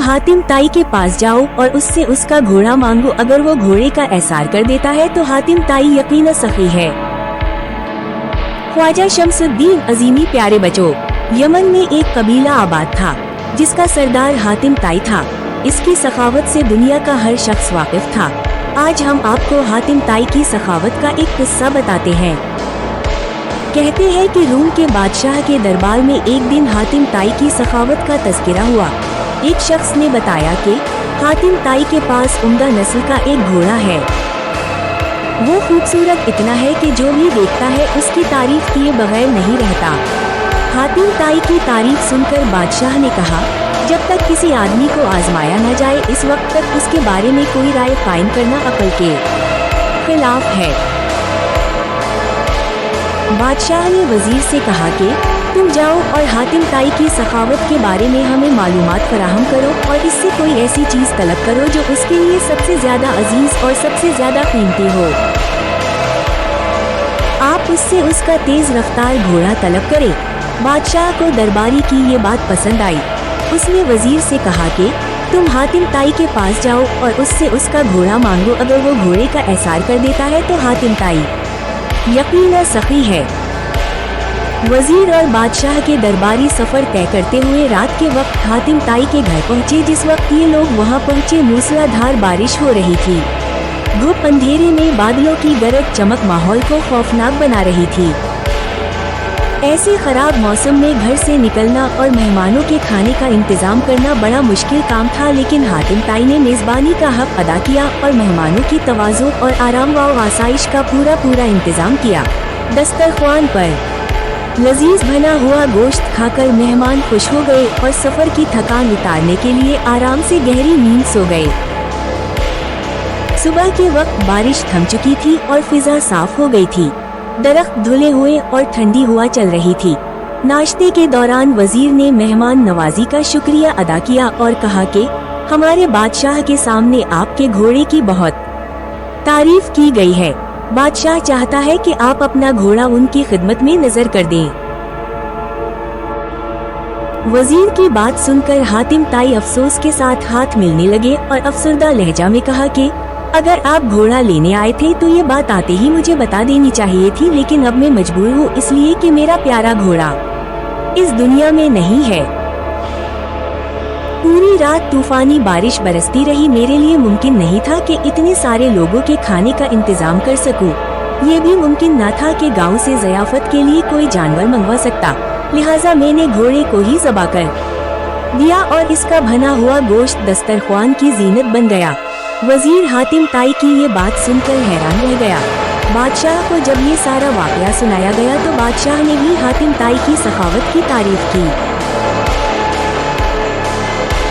हातिम ताई के पास जाओ और उससे उसका घोड़ा मांगो, अगर वो घोड़े का एसार कर देता है तो हातिम ताई यकीनन सखी है। ख्वाजा शमसुद्दीन अजीमी। प्यारे बच्चों, यमन में एक कबीला आबाद था जिसका सरदार हातिम ताई था। इसकी सखावत से दुनिया का हर शख्स वाकिफ था। आज हम आपको हातिम ताई की सखावत का एक किस्सा बताते हैं। कहते हैं कि रूम के बादशाह के दरबार में एक दिन हातिम ताई की सखावत का तज़किरा हुआ। एक शख्स ने बताया कि हातिम ताई के पास उम्दा नस्ल का एक घोड़ा है। वो खूबसूरत इतना है कि जो भी देखता है उसकी तारीफ किए बगैर नहीं रहता। हातिम ताई की तारीफ सुनकर बादशाह ने कहा, जब तक किसी आदमी को आजमाया न जाए इस वक्त तक उसके बारे में कोई राय कायम करना अक्ल के खिलाफ है। बादशाह ने वजीर से कहा कि तुम जाओ और हातिम ताई की सखावत के बारे में हमें मालूमात फराहम करो और इससे कोई ऐसी चीज तलब करो जो उसके लिए सबसे ज्यादा अजीज और सबसे ज्यादा कीमती हो। आप उससे उसका तेज रफ्तार घोड़ा तलब करें। बादशाह को दरबारी की ये बात पसंद आई। उसने वजीर से कहा कि तुम हातिम ताई के पास जाओ और उससे उसका घोड़ा मांगो, अगर वो घोड़े का एसार कर देता है तो हातिम ताई यकीनन सखी है। वजीर और बादशाह के दरबारी सफर तय करते हुए रात के वक्त हातिम ताई के घर पहुँचे। जिस वक्त ये लोग वहाँ पहुँचे मूसलाधार बारिश हो रही थी। धूप अंधेरे में बादलों की गरज चमक माहौल को खौफनाक बना रही थी। ऐसे खराब मौसम में घर से निकलना और मेहमानों के खाने का इंतजाम करना बड़ा मुश्किल काम था, लेकिन हातिम ताई ने मेजबानी का हक अदा किया और मेहमानों की तवाज़ो और आराम व आसाइश का पूरा इंतजाम किया। दस्तरख्वान पर लजीज बना हुआ गोश्त खाकर मेहमान खुश हो गए और सफर की थकान उतारने के लिए आराम से गहरी नींद सो गए। सुबह के वक्त बारिश थम चुकी थी और फिजा साफ हो गई थी। दरख्त धुले हुए और ठंडी हवा चल रही थी। नाश्ते के दौरान वजीर ने मेहमान नवाजी का शुक्रिया अदा किया और कहा कि हमारे बादशाह के सामने आपके घोड़े की बहुत तारीफ की गई है। बादशाह चाहता है कि आप अपना घोड़ा उनकी खिदमत में नजर कर दें। वजीर की बात सुनकर हातिम ताई अफसोस के साथ हाथ मिलने लगे और अफसरदा लहजा में कहा कि अगर आप घोड़ा लेने आए थे तो ये बात आते ही मुझे बता देनी चाहिए थी, लेकिन अब मैं मजबूर हूँ इसलिए कि मेरा प्यारा घोड़ा इस दुनिया में नहीं है। पूरी रात तूफानी बारिश बरसती रही। मेरे लिए मुमकिन नहीं था कि इतने सारे लोगों के खाने का इंतजाम कर सकूं। ये भी मुमकिन न था कि गांव से ज़ियाफत के लिए कोई जानवर मंगवा सकता, लिहाजा मैंने घोड़े को ही ज़बा कर दिया और इसका भना हुआ गोश्त दस्तरख्वान की जीनत बन गया। वजीर हातिम ताई की ये बात सुनकर हैरान रह गया। बादशाह को जब ये सारा वाकया सुनाया गया तो बादशाह ने भी हातिम ताई की सखावत की तारीफ की।